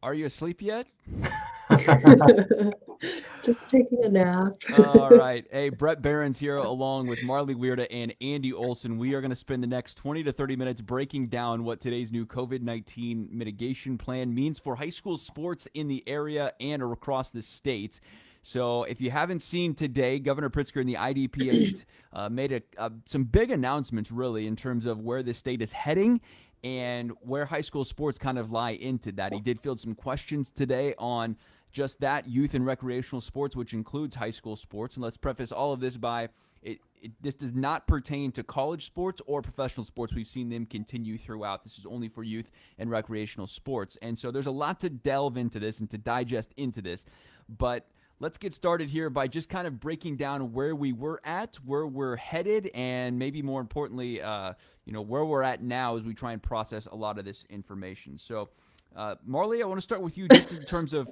Are you asleep yet? Just taking a nap. All right. Hey, Bret Beherns here along with Marlee Wierda and Andy Olson. We are going to spend the next 20 to 30 minutes breaking down what today's new COVID-19 mitigation plan means for high school sports in the area and across the state. So if you haven't seen today, Governor Pritzker and the IDPH made some big announcements, really, in terms of where the state is heading and where high school sports kind of lie into that. He did field some questions today on just that, youth and recreational sports, which includes high school sports. And let's preface all of this by this does not pertain to college sports or professional sports. We've seen them continue throughout. This is only for youth and recreational sports. And so there's a lot to delve into this and to digest into this. But let's get started here by just kind of breaking down where we were at, where we're headed, and maybe more importantly, where we're at now as we try and process a lot of this information. So, Marlee, I want to start with you just in terms of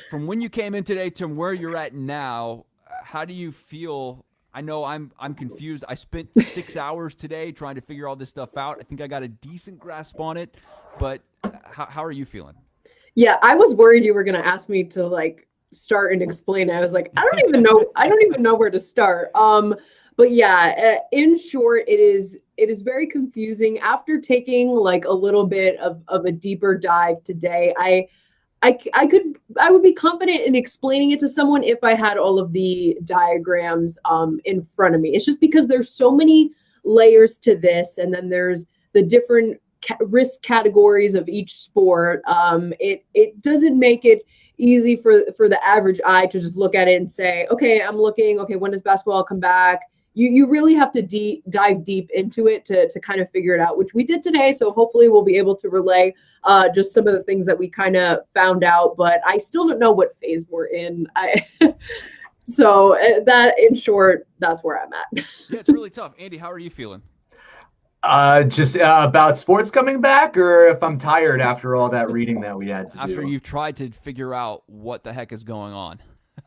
from when you came in today to where you're at now. How do you feel? I know I'm confused. I spent 6 hours today trying to figure all this stuff out. I think I got a decent grasp on it, but how are you feeling? Yeah, I was worried you were going to ask me to start and explain. I was like, I don't even know where to start. But yeah, in short, it is very confusing. After taking a little bit of a deeper dive today, I would be confident in explaining it to someone if I had all of the diagrams in front of me. It's just because there's so many layers to this, and then there's the different risk categories of each sport. It doesn't make it easy for the average eye to just look at it and say, okay, I'm looking, okay, when does basketball come back? You really have to dive deep into it to kind of figure it out, which we did today. So hopefully we'll be able to relay just some of the things that we kind of found out, but I still don't know what phase we're in. So that, in short, that's where I'm at. Yeah, it's really tough. Andy, how are you feeling? Just about sports coming back, or if I'm tired after all that reading that we had to After do. you've tried to figure out what the heck is going on.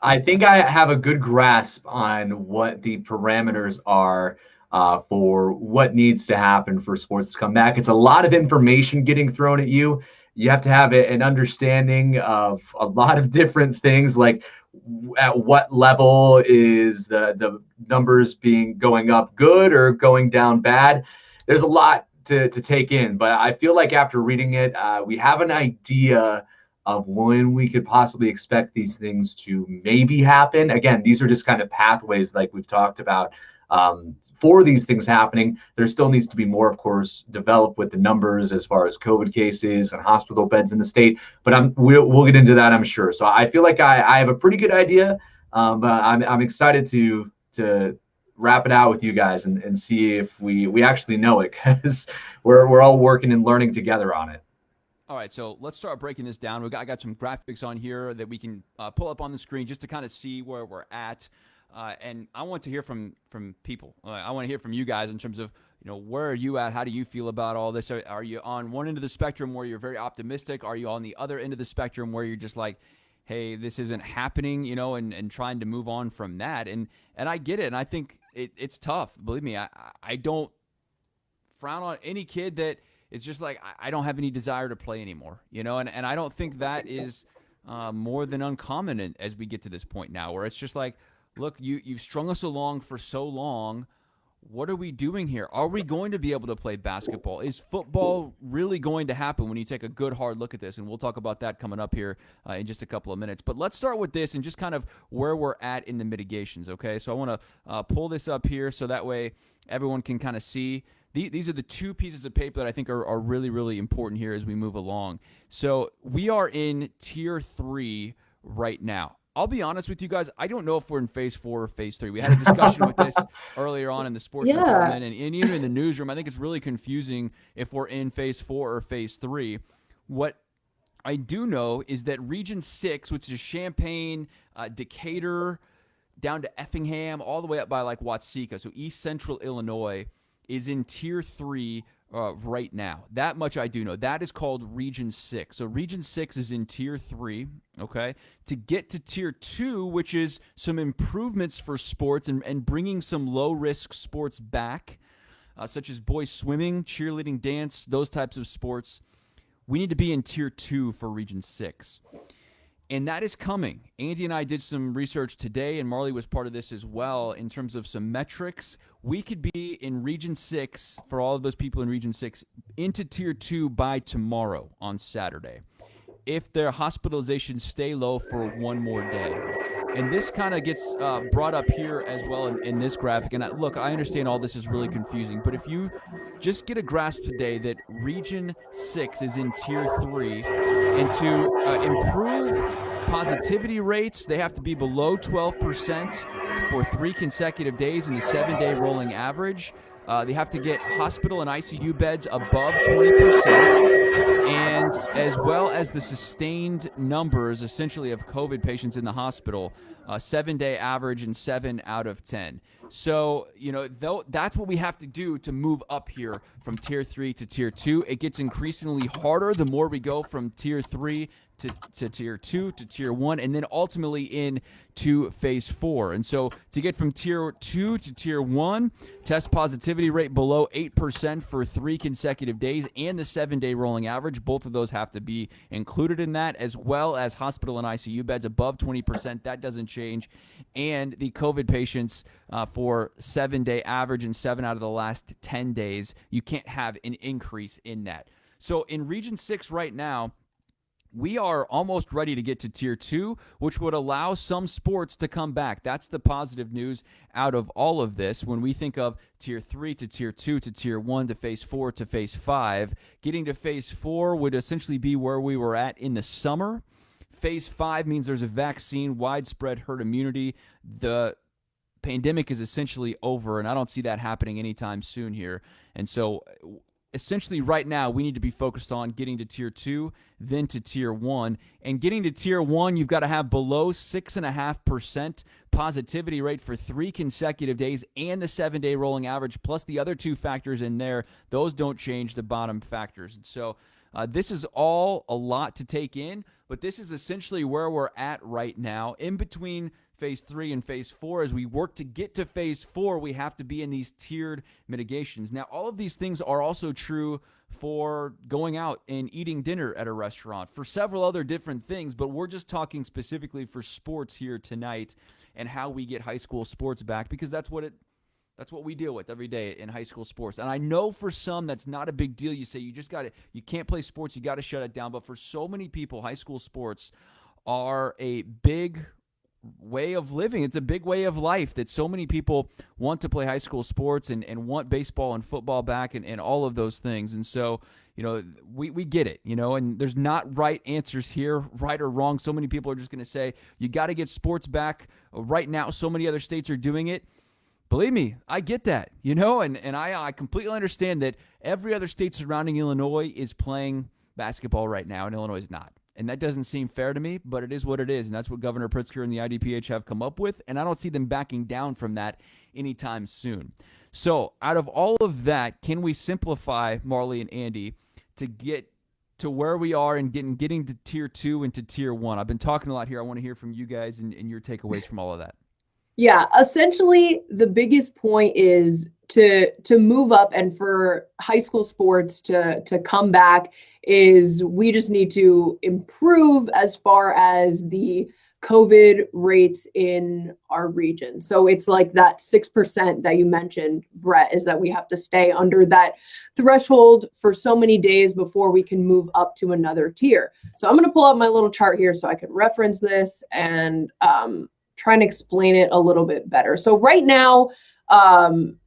I think I have a good grasp on what the parameters are for what needs to happen for sports to come back. It's a lot of information getting thrown at you. You have to have an understanding of a lot of different things, like at what level is the numbers going up good or going down bad. There's a lot to take in, but I feel like after reading it, we have an idea of when we could possibly expect these things to maybe happen. Again, these are just kind of pathways like we've talked about for these things happening. There still needs to be more, of course, developed with the numbers as far as COVID cases and hospital beds in the state. But we'll get into that, I'm sure. So I feel like I have a pretty good idea, but I'm excited to wrap it out with you guys and see if we actually know it, because we're all working and learning together on it. All right, so let's start breaking this down. I got some graphics on here that we can pull up on the screen just to kind of see where we're at. And I want to hear from people. I want to hear from you guys in terms of, where are you at? How do you feel about all this? Are you on one end of the spectrum where you're very optimistic? Are you on the other end of the spectrum where you're just like, hey, this isn't happening, and trying to move on from that? And I get it, and I think it's tough. Believe me, I don't frown on any kid that – it's just like I don't have any desire to play anymore, and I don't think that is more than uncommon as we get to this point now, where it's just like, look, you've strung us along for so long. What are we doing here? Are we going to be able to play basketball? Is football really going to happen when you take a good hard look at this? And we'll talk about that coming up here in just a couple of minutes. But let's start with this and just kind of where we're at in the mitigations, okay? So I want to pull this up here so that way everyone can kind of see. These are the two pieces of paper that I think are really, really important here as we move along. So we are in Tier 3 right now. I'll be honest with you guys, I don't know if we're in Phase 4 or Phase 3. We had a discussion with this earlier on in the sports department and even in the newsroom. I think it's really confusing if we're in Phase 4 or Phase 3. What I do know is that Region 6, which is Champaign, Decatur, down to Effingham, all the way up by Watseka, so East Central Illinois, is in Tier 3 right now. That much I do know. That is called Region 6. So Region 6 is in Tier 3, okay? To get to Tier 2, which is some improvements for sports and bringing some low-risk sports back, such as boys swimming, cheerleading, dance, those types of sports, we need to be in tier 2 for region 6. And that is coming. Andy and I did some research today, and Marlee was part of this as well in terms of some metrics. We could be in Region 6, for all of those people in Region 6, into Tier 2 by tomorrow on Saturday, if their hospitalizations stay low for one more day. And this kind of gets brought up here as well in this graphic. And look, I understand all this is really confusing, but if you just get a grasp today that Region 6 is in Tier 3, and to improve positivity rates, they have to be below 12% for 3 consecutive days in the 7-day rolling average. They have to get hospital and ICU beds above 20%, and as well as the sustained numbers, essentially, of COVID patients in the hospital, 7-day average and 7 out of 10. So, that's what we have to do to move up here from Tier 3 to Tier 2. It gets increasingly harder the more we go from Tier 3 to Tier 2 to Tier 1, and then ultimately into Phase 4. And so to get from Tier 2 to Tier 1, test positivity rate below 8% for 3 consecutive days and the 7-day rolling average. Both of those have to be included in that, as well as hospital and ICU beds above 20%. That doesn't change. And the COVID patients for 7-day average and 7 out of the last 10 days, you can't have an increase in that. So in Region 6 right now, we are almost ready to get to Tier 2, which would allow some sports to come back. That's the positive news out of all of this. When we think of Tier 3 to Tier 2 to Tier 1 to Phase 4 to Phase 5, getting to Phase 4 would essentially be where we were at in the summer. Phase 5 means there's a vaccine, widespread herd immunity. The pandemic is essentially over, and I don't see that happening anytime soon here. And so essentially right now we need to be focused on getting to Tier 2, then to Tier 1. And getting to Tier 1, you've got to have below 6.5% positivity rate for 3 consecutive days and the 7-day rolling average, plus the other 2 factors in there. Those don't change the bottom factors. And so this is all a lot to take in, but this is essentially where we're at right now. In between Phase 3 and Phase 4, as we work to get to Phase 4, we have to be in these tiered mitigations. Now, all of these things are also true for going out and eating dinner at a restaurant, for several other different things, but we're just talking specifically for sports here tonight and how we get high school sports back, because that's what we deal with every day in high school sports. And I know for some that's not a big deal. You say you can't play sports, you got to shut it down. But for so many people, high school sports are a big way of living. It's a big way of life that so many people want to play high school sports and want baseball and football back and all of those things. And so, we get it, and there's not right answers here, right or wrong. So many people are just going to say, you got to get sports back right now. So many other states are doing it. Believe me, I get that, and I completely understand that every other state surrounding Illinois is playing basketball right now, and Illinois is not. And that doesn't seem fair to me, but it is what it is, and that's what Governor Pritzker and the IDPH have come up with, and I don't see them backing down from that anytime soon. So out of all of that, can we simplify, Marlee and Andy, to get to where we are and getting to Tier 2 and to Tier 1? I've been talking a lot here. I want to hear from you guys and your takeaways from all of that. Yeah, essentially the biggest point is to move up, and for high school sports to come back is we just need to improve as far as the COVID rates in our region. So it's like that 6% that you mentioned, Bret, is that we have to stay under that threshold for so many days before we can move up to another tier. So I'm going to pull up my little chart here so I can reference this and try and explain it a little bit better. So right now, only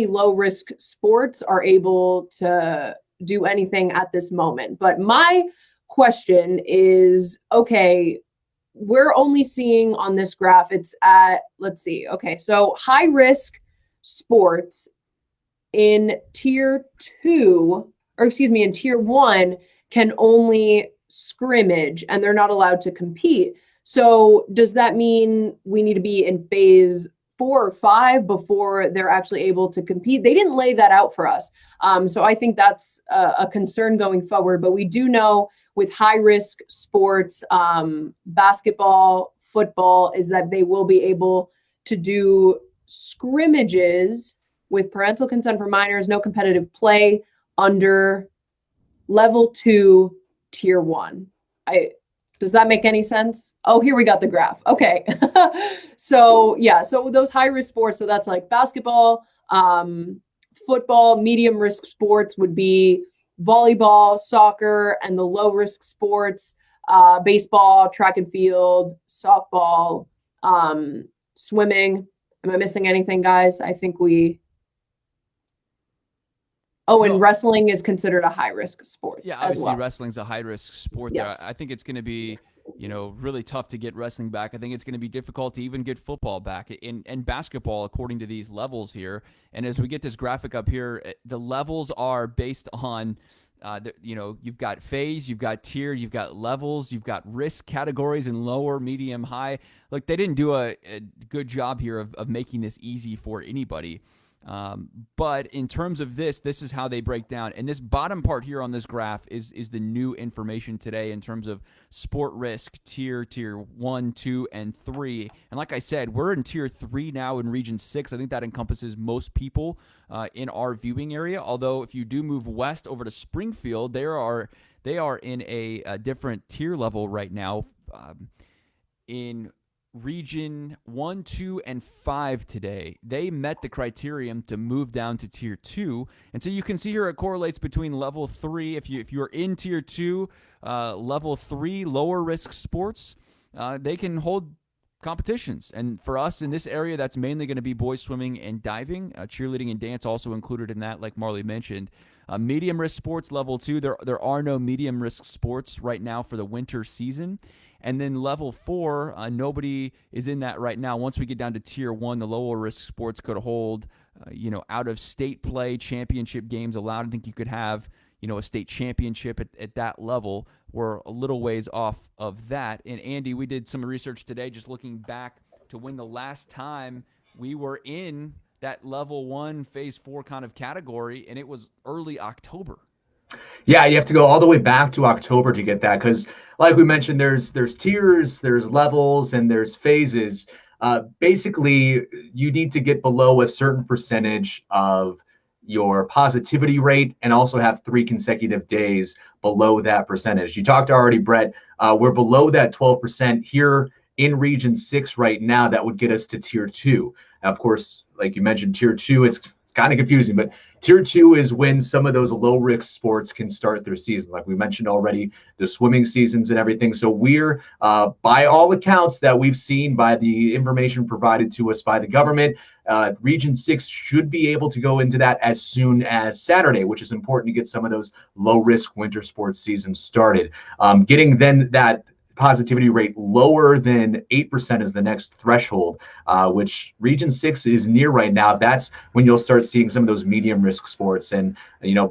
low risk sports are able to do anything at this moment. But my question is, okay, we're only seeing on this graph, it's at, let's see. Okay, so high risk sports in Tier 2, or excuse me, in Tier 1 can only scrimmage and they're not allowed to compete. So does that mean we need to be in Phase 4 or 5 before they're actually able to compete? They didn't lay that out for us. So I think that's a concern going forward. But we do know with high risk sports, basketball, football, is that they will be able to do scrimmages with parental consent for minors, no competitive play under level 2, tier 1. Does that make any sense? Oh, here we got the graph. Okay. So yeah, so those high risk sports, so that's like basketball, football, medium risk sports would be volleyball, soccer, and the low risk sports, baseball, track and field, softball, swimming. Am I missing anything, guys? I think and wrestling is considered a high risk sport. Yeah, obviously well. wrestling's a high risk sport. Yes. There, I think it's going to be, really tough to get wrestling back. I think it's going to be difficult to even get football back and basketball according to these levels here. And as we get this graphic up here, the levels are based on, you've got phase, you've got tier, you've got levels, you've got risk categories and lower, medium, high. Like they didn't do a good job here of making this easy for anybody. But in terms of this is how they break down. And this bottom part here on this graph is the new information today in terms of sport risk, tier 1, 2, and 3. And like I said, we're in tier 3 now in region 6. I think that encompasses most people in our viewing area. Although if you do move west over to Springfield, they are in a different tier level right now. In region 1, 2, and 5 today, they met the criterion to move down to tier 2. And so you can see here it correlates between level 3. If you're in tier 2, level 3 lower risk sports, they can hold competitions. And for us in this area, that's mainly going to be boys swimming and diving, cheerleading and dance also included in that, like Marlee mentioned. Medium risk sports level 2, there are no medium risk sports right now for the winter season. And then level 4, nobody is in that right now. Once we get down to tier 1, the lower risk sports could hold, out of state play, championship games allowed. I think you could have, a state championship at that level. We're a little ways off of that. And Andy, we did some research today, just looking back to when the last time we were in that level 1, phase 4 kind of category, and it was early October. Yeah, you have to go all the way back to October to get that because, like we mentioned, there's tiers, there's levels, and there's phases. Basically, you need to get below a certain percentage of your positivity rate and also have 3 consecutive days below that percentage. You talked already, Bret. We're below that 12% here in Region 6 right now. That would get us to Tier 2. Now, of course, like you mentioned, Tier 2, it's kind of confusing, but tier 2 is when some of those low risk sports can start their season. Like we mentioned already, the swimming seasons and everything. So we're, by all accounts that we've seen by the information provided to us by the government, Region 6 should be able to go into that as soon as Saturday, which is important to get some of those low risk winter sports seasons started. Getting then that positivity rate lower than 8% is the next threshold, which Region 6 is near right now. That's when you'll start seeing some of those medium risk sports. And,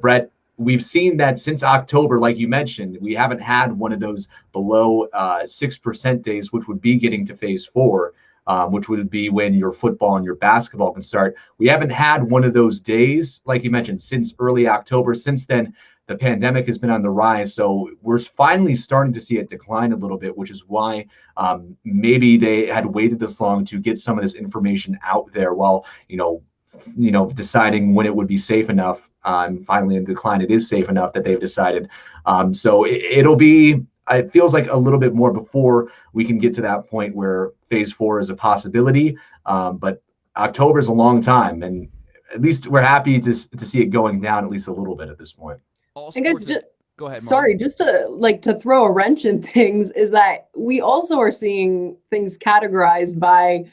Bret, we've seen that since October, like you mentioned, we haven't had one of those below 6% days, which would be getting to phase 4, which would be when your football and your basketball can start. We haven't had one of those days, like you mentioned, since early October. Since then, the pandemic has been on the rise, so we're finally starting to see it decline a little bit, which is why maybe they had waited this long to get some of this information out there while, deciding when it would be safe enough. Finally, in decline, it is safe enough that they've decided. So it feels like a little bit more before we can get to that point where phase 4 is a possibility. But October is a long time, and at least we're happy to see it going down at least a little bit at this point. Go ahead, Marlee. Sorry, just to throw a wrench in things is that we also are seeing things categorized by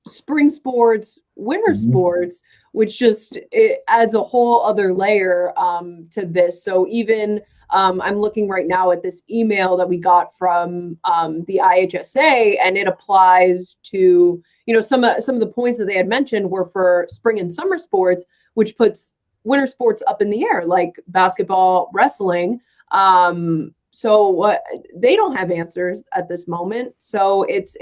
spring sports, winter sports, which it adds a whole other layer to this. So even I'm looking right now at this email that we got from the IHSA, and it applies to some of the points that they had mentioned were for spring and summer sports, which puts winter sports up in the air, like basketball, wrestling. So they don't have answers at this moment. So it's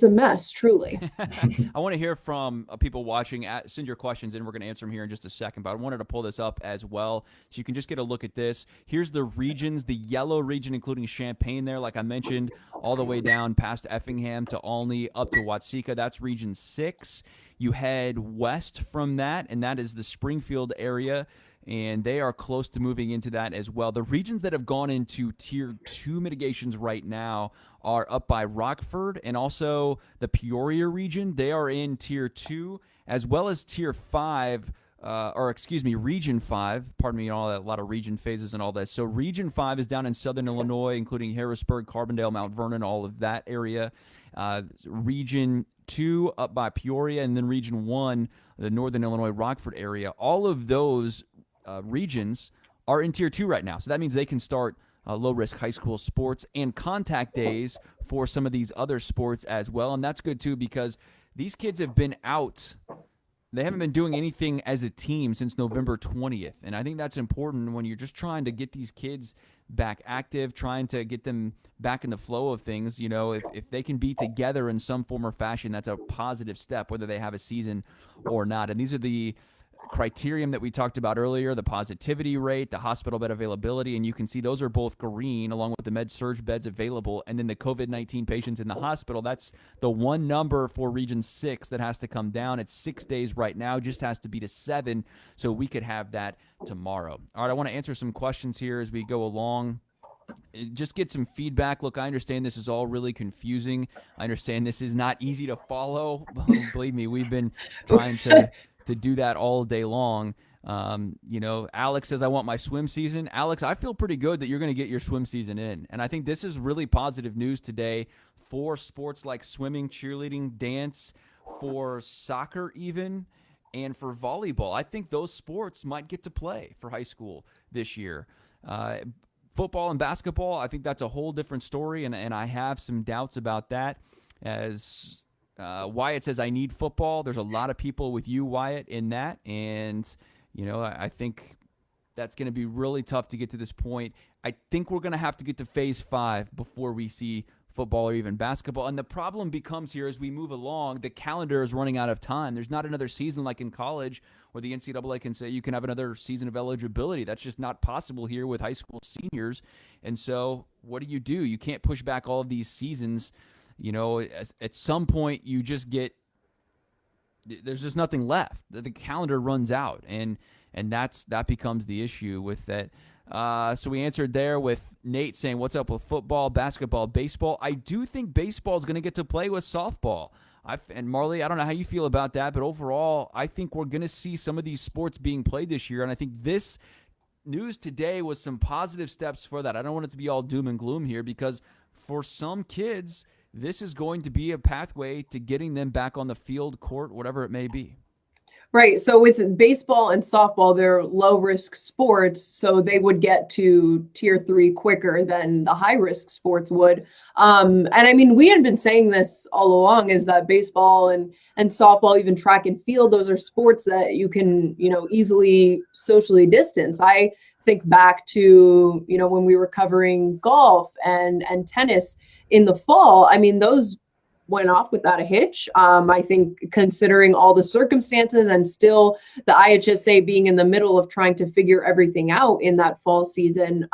a mess, truly. I want to hear from people watching. Send your questions in. We're going to answer them here in just a second. But I wanted to pull this up as well so you can just get a look at this. Here's the regions, the yellow region, including Champaign there, like I mentioned, all the way down past Effingham to Olney up to Watsika. That's Region 6. You head west from that, and that is the Springfield area. and they are close to moving into that as well. The regions that have gone into Tier 2 mitigations right now are up by Rockford and also the Peoria region. They are in Tier 2, as well as Tier 5, Region 5. Pardon me, a lot of region phases and all that. So Region 5 is down in southern Illinois, including Harrisburg, Carbondale, Mount Vernon, all of that area. Region 2 up by Peoria, and then Region 1, the northern Illinois, Rockford area. All of those regions are in Tier 2 right now. So that means they can start low-risk high school sports and contact days for some of these other sports as well. And that's good, too, because these kids have been out. They haven't been doing anything as a team since November 20th. And I think that's important when you're just trying to get these kids back active, trying to get them back in the flow of things. You know, if they can be together in some form or fashion, that's a positive step, whether they have a season or not. And these are the criterion that we talked about earlier, the positivity rate, the hospital bed availability, and you can see those are both green along with the med-surg beds available. And then the COVID-19 patients in the hospital, that's the one number for Region 6 that has to come down. It's 6 days right now, just has to be to 7, so we could have that tomorrow. All right, I want to answer some questions here as we go along. Just get some feedback. Look, I understand this is all really confusing. I understand this is not easy to follow. Believe me, we've been trying to do that all day long. Alex says, I want my swim season. Alex, I feel pretty good that you're going to get your swim season in. And I think this is really positive news today for sports like swimming, cheerleading, dance, for soccer even, and for volleyball. I think those sports might get to play for high school this year. Football and basketball, I think that's a whole different story, and I have some doubts about that. As Wyatt says, I need football. There's a lot of people with you, Wyatt, in that. And, I think that's going to be really tough to get to this point. I think we're going to have to get to phase 5 before we see football or even basketball. And the problem becomes here as we move along, the calendar is running out of time. There's not another season like in college where the NCAA can say you can have another season of eligibility. That's just not possible here with high school seniors. And so what do? You can't push back all of these seasons. At some point you just there's just nothing left. The calendar runs out, and that becomes the issue with that. So we answered there with Nate saying, what's up with football, basketball, baseball? I do think baseball is going to get to play with softball. And Marlee, I don't know how you feel about that, but overall, I think we're going to see some of these sports being played this year, and I think this news today was some positive steps for that. I don't want it to be all doom and gloom here, because for some kids, this is going to be a pathway to getting them back on the field, court, whatever it may be. Right. So with baseball and softball, they're low risk sports, so they would get to Tier 3 quicker than the high risk sports would. And I mean, we had been saying this all along, is that baseball and softball, even track and field, those are sports that you can, easily socially distance. I think back to, when we were covering golf and tennis in the fall. I mean, those went off without a hitch. I think considering all the circumstances, and still the IHSA being in the middle of trying to figure everything out in that fall season,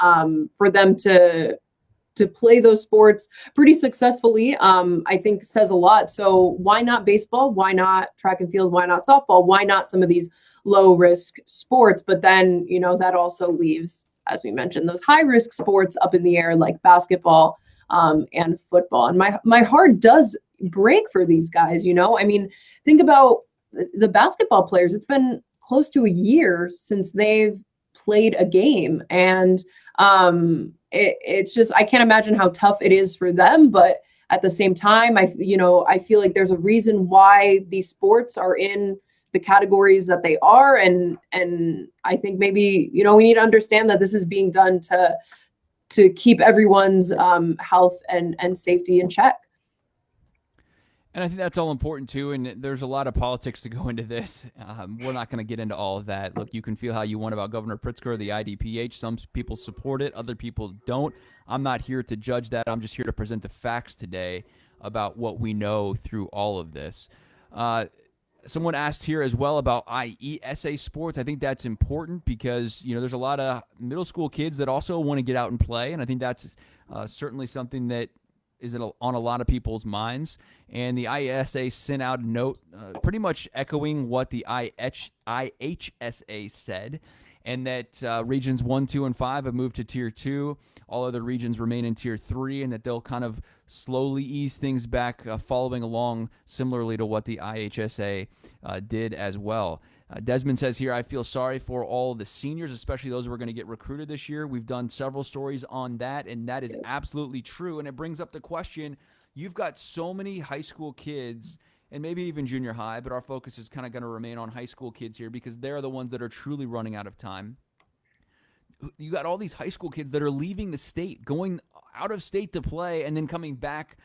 for them to play those sports pretty successfully, I think says a lot. So why not baseball? Why not track and field? Why not softball? Why not some of these low risk sports? But then, that also leaves, as we mentioned, those high risk sports up in the air, like basketball and football. And my heart does break for these guys. I mean, think about the basketball players. It's been close to a year since they've played a game, and it's just, I can't imagine how tough it is for them. But at the same time, I feel like there's a reason why these sports are in the categories that they are, and I think maybe we need to understand that this is being done to keep everyone's health and safety in check. And I think that's all important too. And there's a lot of politics to go into this. We're not going to get into all of that. Look, you can feel how you want about Governor Pritzker, the IDPH. Some people support it, other people don't. I'm not here to judge that. I'm just here to present the facts today about what we know through all of this. Someone asked here as well about IESA sports. I think that's important because, there's a lot of middle school kids that also want to get out and play. And I think that's certainly something that is on a lot of people's minds. And the IESA sent out a note pretty much echoing what the IHSA said. and that regions 1, 2, and 5 have moved to Tier 2. All other regions remain in Tier 3, and that they'll kind of slowly ease things back, following along similarly to what the IHSA did as well. Desmond says here, I feel sorry for all the seniors, especially those who are going to get recruited this year. We've done several stories on that, and that is absolutely true. And it brings up the question, you've got so many high school kids and maybe even junior high, but our focus is kind of going to remain on high school kids here because they're the ones that are truly running out of time. You got all these high school kids that are leaving the state, going out of state to play, and then coming back,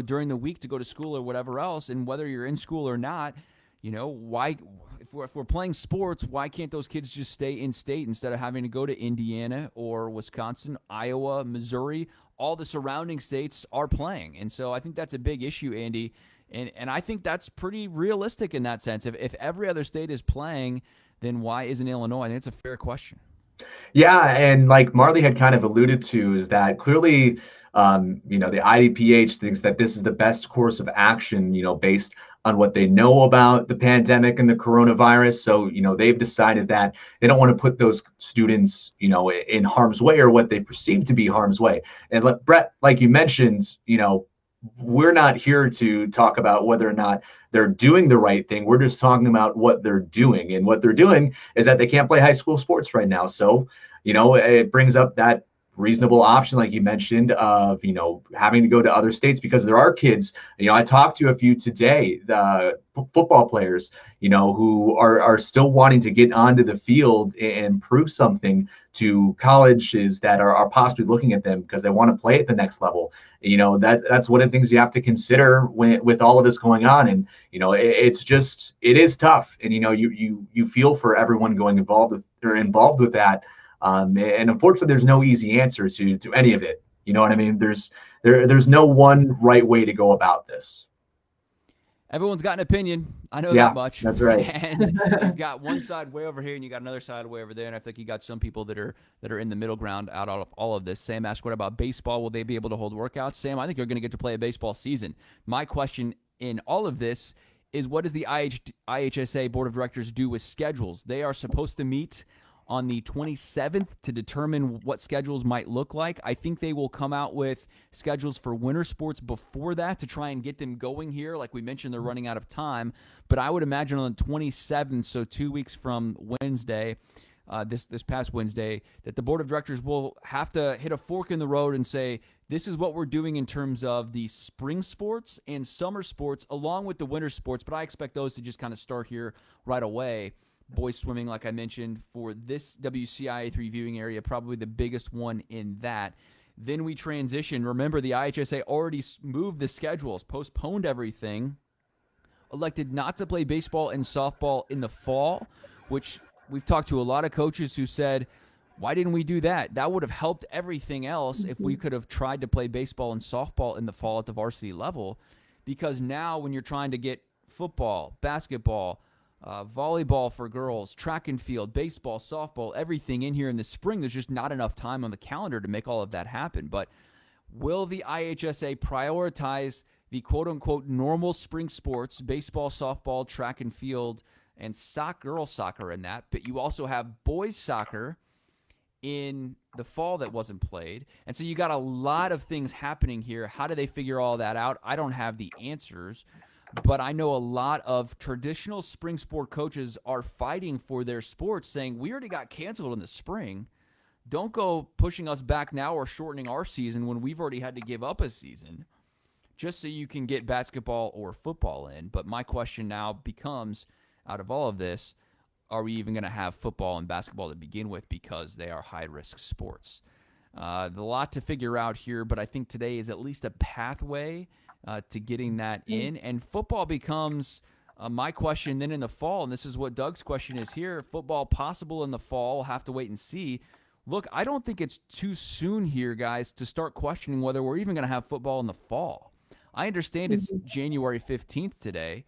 during the week to go to school or whatever else. And whether you're in school or not, why, if we're playing sports, why can't those kids just stay in state instead of having to go to Indiana or Wisconsin, Iowa, Missouri? All the surrounding states are playing. And so I think that's a big issue, Andy. And I think that's pretty realistic in that sense. If every other state is playing, then why isn't Illinois? I think it's a fair question. Yeah, and like Marlee had kind of alluded to, is that clearly, the IDPH thinks that this is the best course of action, based on what they know about the pandemic and the coronavirus. So, they've decided that they don't want to put those students, in harm's way or what they perceive to be harm's way. And Bret, like you mentioned, we're not here to talk about whether or not they're doing the right thing. We're just talking about what they're doing. And what they're doing is that they can't play high school sports right now. So, it brings up that reasonable option, like you mentioned, of, having to go to other states, because there are kids, I talked to a few today, the football players, who are still wanting to get onto the field and prove something to colleges that are possibly looking at them because they want to play at the next level. That's one of the things you have to consider with all of this going on. And, it is tough. And, you feel for everyone involved with that. And unfortunately, there's no easy answer to any of it. You know what I mean? There's no one right way to go about this. Everyone's got an opinion. I know that much. That's right. And you've got one side way over here, and you got another side way over there. And I think you got some people that are in the middle ground out of all of this. Sam asked, what about baseball? Will they be able to hold workouts? Sam, I think you're going to get to play a baseball season. My question in all of this is, what does the IHSA Board of Directors do with schedules? They are supposed to meet on the 27th to determine what schedules might look like. I think they will come out with schedules for winter sports before that to try and get them going here. Like we mentioned, they're running out of time. But I would imagine on the 27th, so 2 weeks from Wednesday, this past Wednesday, that the Board of Directors will have to hit a fork in the road and say, this is what we're doing in terms of the spring sports and summer sports along with the winter sports. But I expect those to just kind of start here right away. Boys swimming, like I mentioned, for this WCIA 3 viewing area, probably the biggest one in that. Then we transition. Remember, the IHSA already moved the schedules, postponed everything, elected not to play baseball and softball in the fall, which we've talked to a lot of coaches who said, why didn't we do that? That would have helped everything else if we could have tried to play baseball and softball in the fall at the varsity level. Because now when you're trying to get football, basketball, volleyball for girls, track and field, baseball, softball, everything in here in the spring, there's just not enough time on the calendar to make all of that happen. But will the IHSA prioritize the quote-unquote normal spring sports, baseball, softball, track and field, and girls soccer in that? But you also have boys soccer in the fall that wasn't played. And so you got a lot of things happening here. How do they figure all that out? I don't have the answers. But I know a lot of traditional spring sport coaches are fighting for their sports, saying, we already got canceled in the spring. Don't go pushing us back now or shortening our season when we've already had to give up a season just so you can get basketball or football in. But my question now becomes, out of all of this, are we even going to have football and basketball to begin with because they are high-risk sports? A lot to figure out here, but I think today is at least a pathway to getting that in. And football becomes my question then in the fall, and this is what Doug's question is here. Football possible in the fall. We'll have to wait and see. Look, I don't think it's too soon here, guys, to start questioning whether we're even going to have football in the fall. I understand it's January 15th today,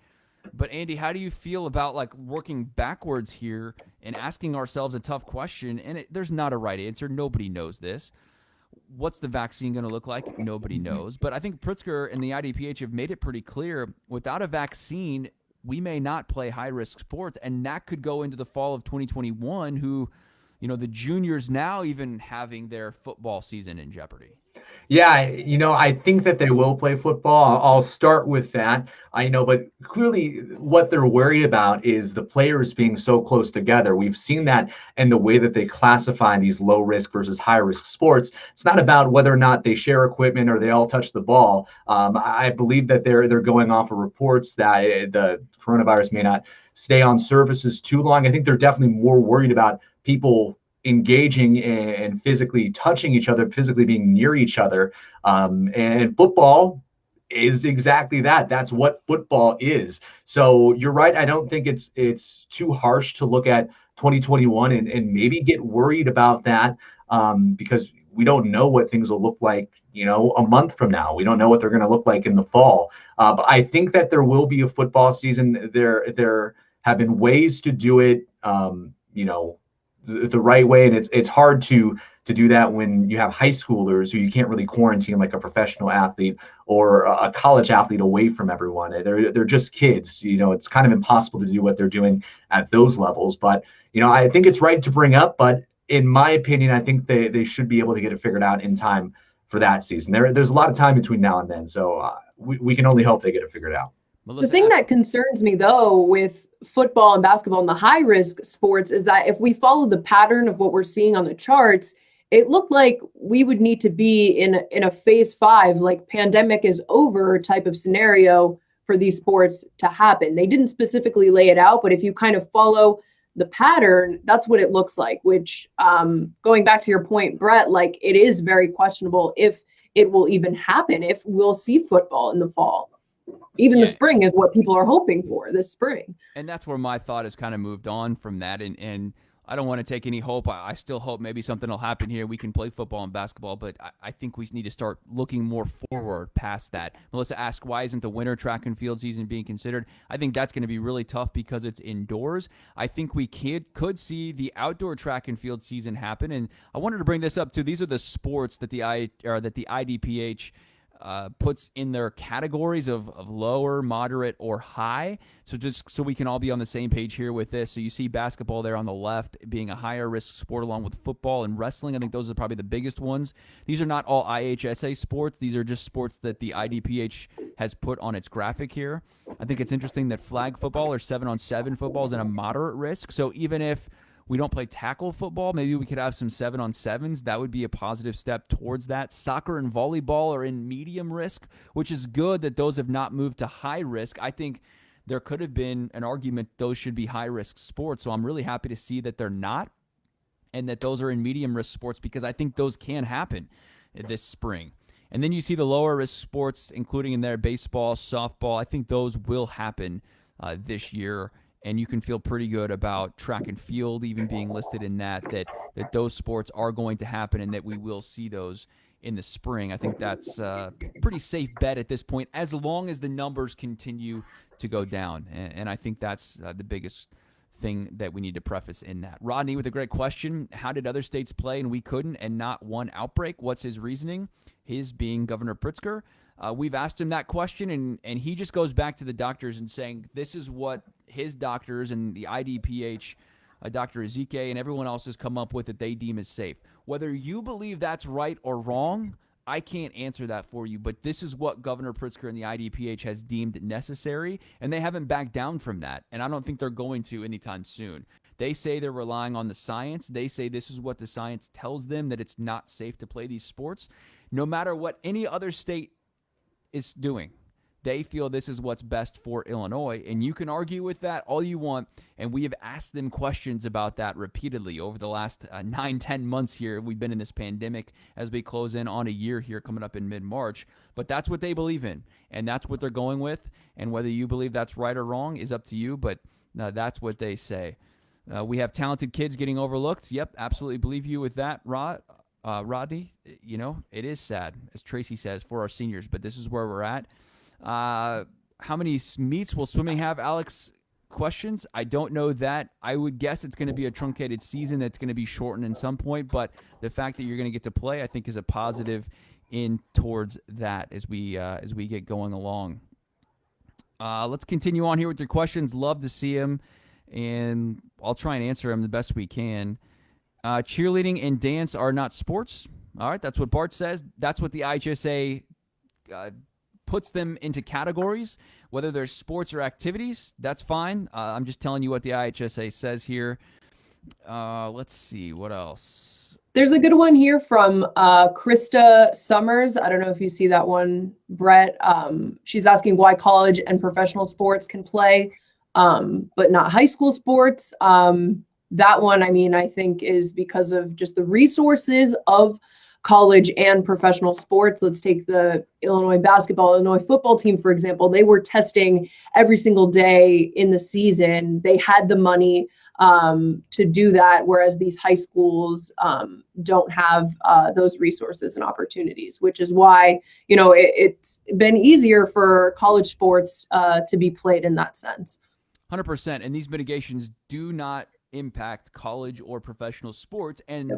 but Andy, how do you feel about working backwards here and asking ourselves a tough question? And there's not a right answer. Nobody knows this. What's the vaccine going to look like? Nobody knows. But I think Pritzker and the IDPH have made it pretty clear, without a vaccine, we may not play high-risk sports, and that could go into the fall of 2021, the juniors now even having their football season in jeopardy. Yeah, I think that they will play football. I'll start with that. I know, but clearly what they're worried about is the players being so close together. We've seen that in the way that they classify these low risk versus high risk sports. It's not about whether or not they share equipment or they all touch the ball. I believe that they're going off of reports that the coronavirus may not stay on surfaces too long. I think they're definitely more worried about people engaging and physically touching each other, physically being near each other. And football is exactly that. That's what football is. So you're right. I don't think it's too harsh to look at 2021 and maybe get worried about that, because we don't know what things will look like, a month from now. We don't know what they're going to look like in the fall. But I think that there will be a football season. There have been ways to do it, the right way, and it's hard to do that when you have high schoolers who you can't really quarantine like a professional athlete or a college athlete away from everyone. They're just kids. It's kind of impossible to do what they're doing at those levels. But I think it's right to bring up. But in my opinion, I think they should be able to get it figured out in time for that season. There's a lot of time between now and then, so we can only hope they get it figured out. The thing that concerns me, though, with football and basketball and the high risk sports is that if we follow the pattern of what we're seeing on the charts, it looked like we would need to be in a phase 5, like pandemic is over type of scenario for these sports to happen. They didn't specifically lay it out, but if you kind of follow the pattern, that's what it looks like, which going back to your point, Bret, like it is very questionable if it will even happen, if we'll see football in the fall. Even the spring is what people are hoping for this spring. And that's where my thought has kind of moved on from that. And I don't want to take any hope. I still hope maybe something will happen here. We can play football and basketball, but I think we need to start looking more forward past that. Melissa asked, why isn't the winter track and field season being considered? I think that's going to be really tough because it's indoors. I think we could see the outdoor track and field season happen. And I wanted to bring this up too. These are the sports that the IDPH puts in their categories of lower, moderate, or high. So just so we can all be on the same page here with this. So you see basketball there on the left being a higher risk sport along with football and wrestling. I think those are probably the biggest ones. These are not all IHSA sports. These are just sports that the IDPH has put on its graphic here. I think it's interesting that flag football or 7-on-7 football is in a moderate risk. So even if we don't play tackle football, maybe we could have some 7-on-7s. That would be a positive step towards that. Soccer and volleyball are in medium risk, which is good that those have not moved to high risk. I think there could have been an argument those should be high risk sports. So I'm really happy to see that they're not and that those are in medium risk sports because I think those can happen this spring. And then you see the lower risk sports, including in there baseball, softball. I think those will happen this year. And you can feel pretty good about track and field even being listed in that those sports are going to happen and that we will see those in the spring. I think that's a pretty safe bet at this point as long as the numbers continue to go down. And I think that's the biggest thing that we need to preface in that. Rodney with a great question. How did other states play and we couldn't and not one outbreak? What's his reasoning? His being Governor Pritzker. We've asked him that question, and he just goes back to the doctors and saying this is what his doctors and the IDPH, Dr. Ezike, and everyone else has come up with that they deem as safe. Whether you believe that's right or wrong, I can't answer that for you, but this is what Governor Pritzker and the IDPH has deemed necessary, and they haven't backed down from that, and I don't think they're going to anytime soon. They say they're relying on the science. They say this is what the science tells them, that it's not safe to play these sports. No matter what any other state is doing, they feel this is what's best for Illinois, and you can argue with that all you want, and we have asked them questions about that repeatedly over the last 9-10 months here. We've been in this pandemic as we close in on a year here coming up in mid-March, but that's what they believe in, and that's what they're going with, and whether you believe that's right or wrong is up to you, but that's what they say. We have talented kids getting overlooked. Yep, absolutely believe you with that, Rodney. You know, it is sad, as Tracy says, for our seniors, but this is where we're at. How many meets will swimming have? Alex questions. I don't know that. I would guess it's going to be a truncated season that's going to be shortened at some point, but the fact that you're going to get to play, I think, is a positive in towards that as we get going along. Let's continue on here with your questions. Love to see them, and I'll try and answer them the best we can. Cheerleading and dance are not sports. All right, that's what Bart says. That's what the IHSA puts them into categories. Whether they're sports or activities, that's fine. I'm just telling you what the IHSA says here. Let's see, what else? There's a good one here from Krista Summers. I don't know if you see that one, Brett. She's asking why college and professional sports can play, but not high school sports. That one, I mean, I think is because of just the resources of college and professional sports. Let's take the Illinois basketball, Illinois football team, for example. They were testing every single day in the season. They had the money to do that, whereas these high schools don't have those resources and opportunities, which is why, you know, it's been easier for college sports to be played in that sense. 100%. And these mitigations do not impact college or professional sports. And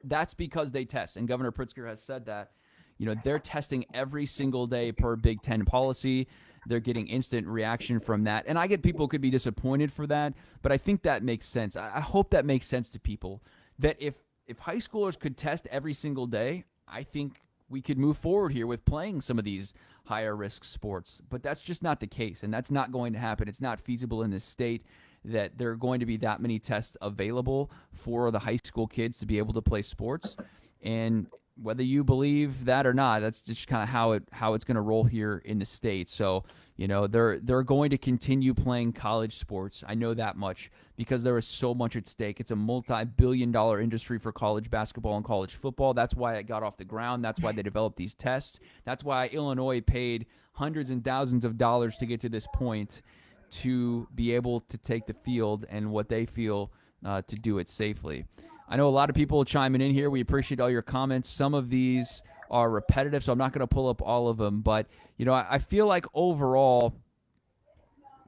that's because they test. And Governor Pritzker has said that, you know, they're testing every single day per Big Ten policy. They're getting instant reaction from that. And I get people could be disappointed for that, but I think that makes sense. I hope that makes sense to people, that if high schoolers could test every single day, I think we could move forward here with playing some of these higher risk sports. But that's just not the case, and that's not going to happen. It's not feasible in this state that there are going to be that many tests available for the high school kids to be able to play sports. And whether you believe that or not, that's just kind of how it's going to roll here in the state. So, you know, they're going to continue playing college sports. I know that much because there is so much at stake. It's a multi-billion-dollar industry for college basketball and college football. That's why it got off the ground. That's why they developed these tests. That's why Illinois paid hundreds and thousands of dollars to get to this point, to be able to take the field and what they feel to do it safely. I know a lot of people chiming in here. We appreciate all your comments. Some of these are repetitive, so I'm not going to pull up all of them. But, you know, I feel like overall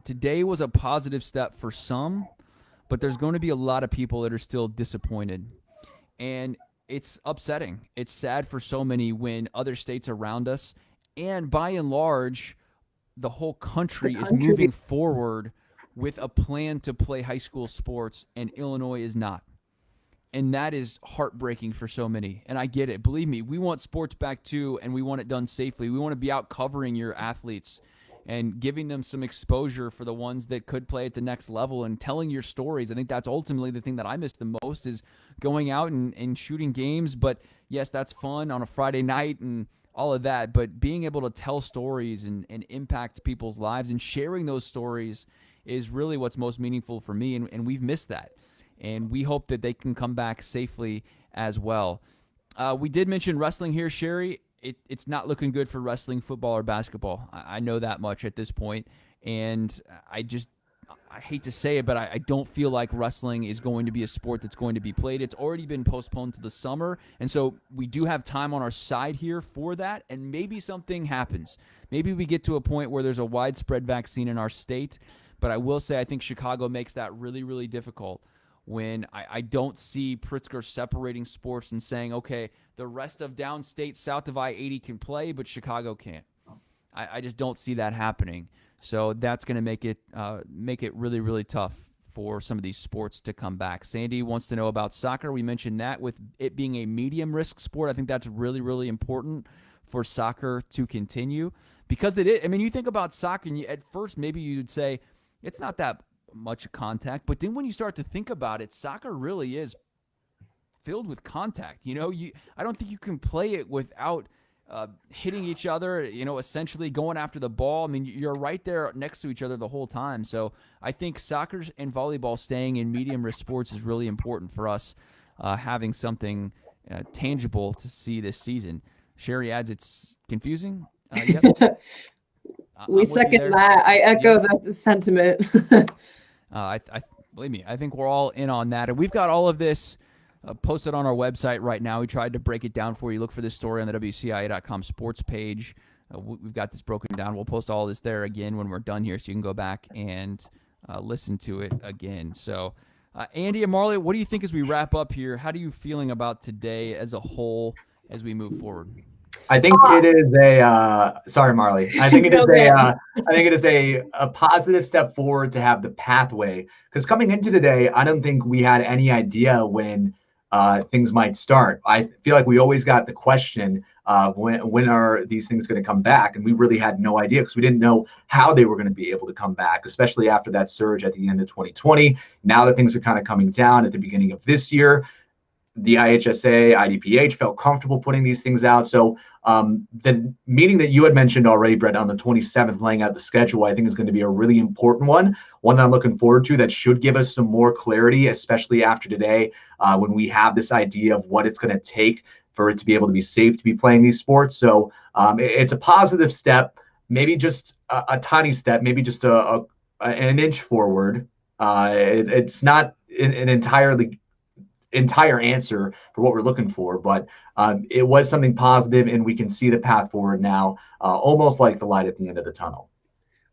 today was a positive step for some, but there's going to be a lot of people that are still disappointed. And it's upsetting. It's sad for so many when other states around us, and by and large, the whole country is moving forward with a plan to play high school sports, and Illinois is not. And that is heartbreaking for so many. And I get it. Believe me, we want sports back too, and we want it done safely. We want to be out covering your athletes and giving them some exposure for the ones that could play at the next level and telling your stories. I think that's ultimately the thing that I miss the most, is going out and shooting games. But yes, that's fun on a Friday night and all of that. But being able to tell stories and impact people's lives and sharing those stories is really what's most meaningful for me. And we've missed that. And we hope that they can come back safely as well. We did mention wrestling here, Sherry. It's not looking good for wrestling, football, or basketball. I know that much at this point. And I hate to say it, but I don't feel like wrestling is going to be a sport that's going to be played. It's already been postponed to the summer. And so we do have time on our side here for that. And maybe something happens. Maybe we get to a point where there's a widespread vaccine in our state. But I will say I think Chicago makes that really, really difficult, when I don't see Pritzker separating sports and saying, okay, the rest of downstate south of I-80 can play, but Chicago can't. I just don't see that happening. So that's going to make it really, really tough for some of these sports to come back. Sandy wants to know about soccer. We mentioned that with it being a medium risk sport. I think that's really, really important for soccer to continue, because it is. I mean, you think about soccer, and at first maybe you'd say it's not that much contact, but then when you start to think about it, soccer really is filled with contact. You know, I don't think you can play it without hitting each other, you know, essentially going after the ball. I mean, you're right there next to each other the whole time. So I think soccer and volleyball staying in medium risk sports is really important for us, having something tangible to see this season. Sherry adds it's confusing. Yep. We second that. I echo that sentiment. I believe me, I think we're all in on that. And we've got all of this posted on our website right now. We tried to break it down for you. Look for this story on the WCIA.com sports page. We've got this broken down. We'll post all this there again when we're done here, so you can go back and listen to it again. So, Andy and Marlee, what do you think as we wrap up here? How are you feeling about today as a whole as we move forward? I think it is sorry, Marlee. I think it is I think it is a positive step forward to have the pathway, because coming into today, I don't think we had any idea when things might start. I feel like we always got the question of when are these things going to come back, and we really had no idea because we didn't know how they were going to be able to come back, especially after that surge at the end of 2020. Now that things are kind of coming down at the beginning of this year, the IHSA, IDPH felt comfortable putting these things out. So the meeting that you had mentioned already, Bret, on the 27th, laying out the schedule, I think is going to be a really important one that I'm looking forward to, that should give us some more clarity, especially after today, when we have this idea of what it's going to take for it to be able to be safe to be playing these sports. So it's a positive step, maybe just a tiny step, maybe just an inch forward. It's not an entire answer for what we're looking for, but it was something positive, and we can see the path forward now, almost like the light at the end of the tunnel.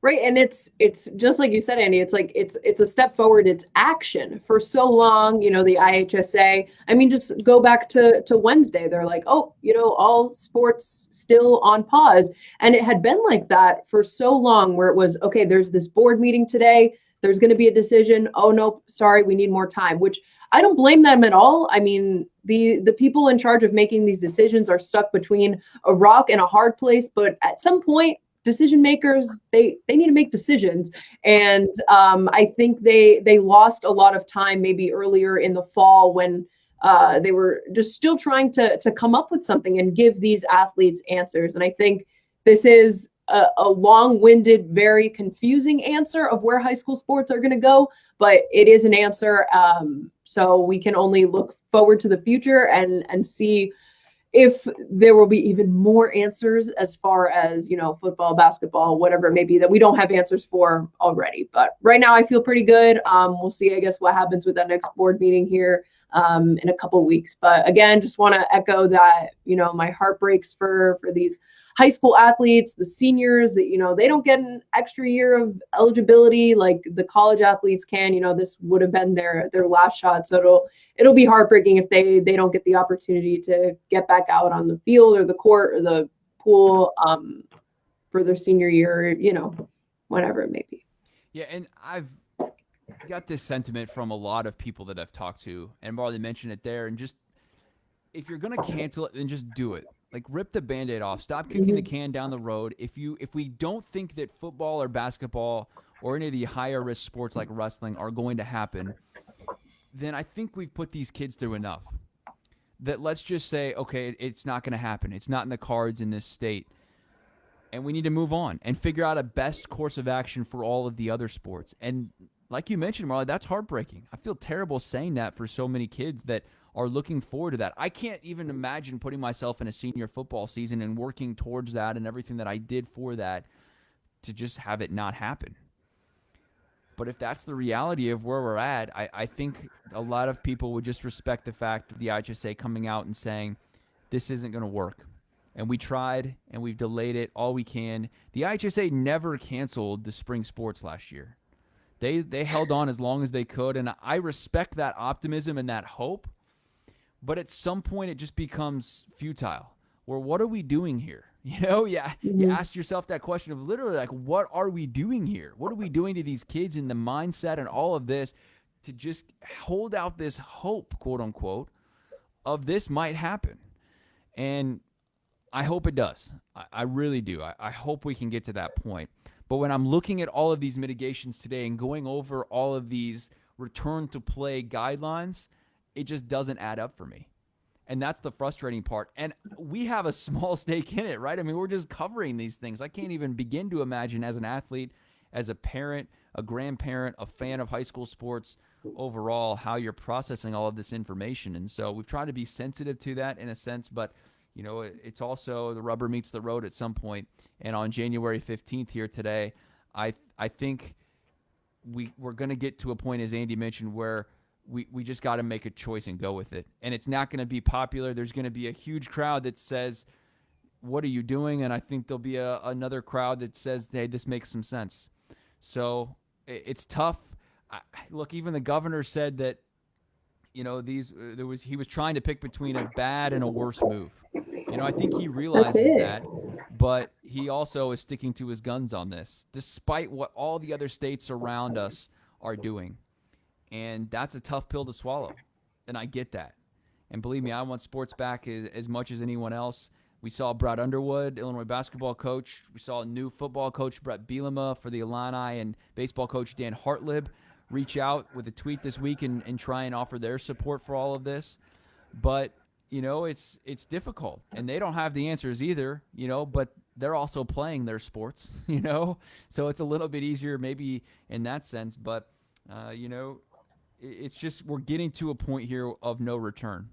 Right. And it's just like you said, Andy, it's like it's a step forward. It's action. For so long, you know, the IHSA, I mean, just go back to Wednesday. They're like, oh, you know, all sports still on pause. And it had been like that for so long, where it was, okay, there's this board meeting today. There's going to be a decision. Oh, no, sorry, we need more time, which I don't blame them at all. I mean, the people in charge of making these decisions are stuck between a rock and a hard place. But at some point, decision makers, they need to make decisions. And I think they lost a lot of time maybe earlier in the fall when they were just still trying to come up with something and give these athletes answers. And I think this is a long-winded, very confusing answer of where high school sports are going to go, but it is an answer. So we can only look forward to the future and see if there will be even more answers as far as, you know, football, basketball, whatever it may be that we don't have answers for already. But right now I feel pretty good. We'll see, I guess, what happens with that next board meeting here in a couple weeks. But again, just want to echo that, you know, my heart breaks for these high school athletes, the seniors, that, you know, they don't get an extra year of eligibility like the college athletes can. You know, this would have been their last shot. So it'll be heartbreaking if they don't get the opportunity to get back out on the field or the court or the pool for their senior year, you know, whatever it may be. Yeah, and I've got this sentiment from a lot of people that I've talked to, and Marlee mentioned it there, and just if you're going to cancel it, then just do it. Like, rip the Band-Aid off. Stop kicking the can down the road. If we don't think that football or basketball or any of the higher risk sports like wrestling are going to happen, then I think we've put these kids through enough. That let's just say, okay, it's not going to happen. It's not in the cards in this state. And we need to move on and figure out a best course of action for all of the other sports. And like you mentioned, Marlee, that's heartbreaking. I feel terrible saying that for so many kids that are looking forward to that. I can't even imagine putting myself in a senior football season and working towards that and everything that I did for that to just have it not happen. But if that's the reality of where we're at, I think a lot of people would just respect the fact of the IHSA coming out and saying, this isn't going to work. And we tried, and we've delayed it all we can. The IHSA never canceled the spring sports last year. They held on as long as they could, and I respect that optimism and that hope. But at some point, it just becomes futile. Where what are we doing here? You know, you ask yourself that question of literally, like, what are we doing here? What are we doing to these kids in the mindset and all of this to just hold out this hope, quote unquote, of this might happen? And I hope it does. I really do. I hope we can get to that point. But when I'm looking at all of these mitigations today and going over all of these return to play guidelines, it just doesn't add up for me. And that's the frustrating part. And we have a small stake in it, right? I mean, we're just covering these things. I can't even begin to imagine as an athlete, as a parent, a grandparent, a fan of high school sports overall, how you're processing all of this information. And so we've tried to be sensitive to that in a sense, but you know, it's also the rubber meets the road at some point. And on January 15th here today, I think we're going to get to a point, as Andy mentioned, where we just got to make a choice and go with it. And it's not going to be popular. There's going to be a huge crowd that says, what are you doing? And I think there'll be another crowd that says, hey, this makes some sense. So it's tough. Look, even the governor said that, you know, he was trying to pick between a bad and a worse move. You know, I think he realizes that, but he also is sticking to his guns on this, despite what all the other states around us are doing. And that's a tough pill to swallow, and I get that. And believe me, I want sports back as much as anyone else. We saw Brad Underwood, Illinois basketball coach. We saw new football coach Bret Bielema for the Illini, and baseball coach Dan Hartlib reach out with a tweet this week and try and offer their support for all of this. But, it's difficult, and they don't have the answers either, but they're also playing their sports, so it's a little bit easier maybe in that sense. But, it's just we're getting to a point here of no return.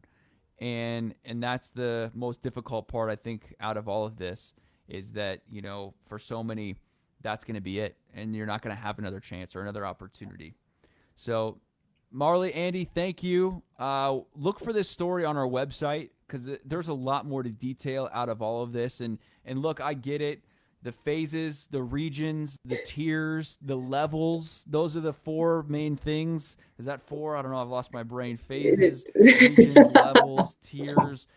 And that's the most difficult part, I think, out of all of this, is that, for so many, that's going to be it. And you're not going to have another chance or another opportunity. So, Marlee, Andy, thank you. Look for this story on our website, because there's a lot more to detail out of all of this. And look, I get it. The phases, the regions, the tiers, the levels, those are the four main things. Is that four? I don't know. I've lost my brain. Phases, regions, levels, tiers.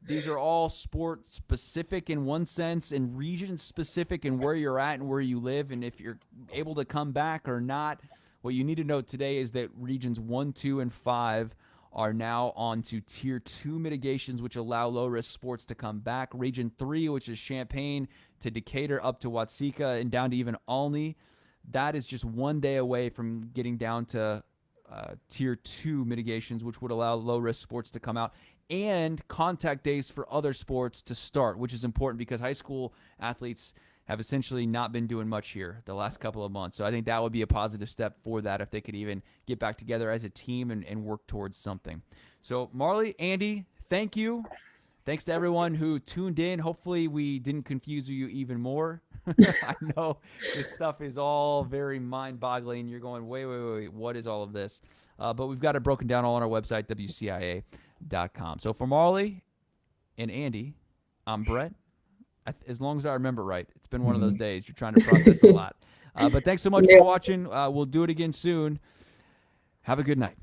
These are all sport specific in one sense, and region specific in where you're at and where you live, and if you're able to come back or not. What you need to know today is that regions 1, 2, and 5 are now on to Tier 2 mitigations, which allow low-risk sports to come back. Region 3, which is Champaign to Decatur up to Watseka and down to even Olney, that is just one day away from getting down to Tier 2 mitigations, which would allow low-risk sports to come out, and contact days for other sports to start, which is important because high school athletes have essentially not been doing much here the last couple of months. So I think that would be a positive step for that if they could even get back together as a team and work towards something. So Marlee, Andy, thank you. Thanks to everyone who tuned in. Hopefully we didn't confuse you even more. I know this stuff is all very mind-boggling. You're going, wait, what is all of this? But we've got it broken down all on our website, WCIA.com. So for Marlee and Andy, I'm Bret. As long as I remember right. It's been one of those days. You're trying to process a lot. But thanks so much for watching. We'll do it again soon. Have a good night.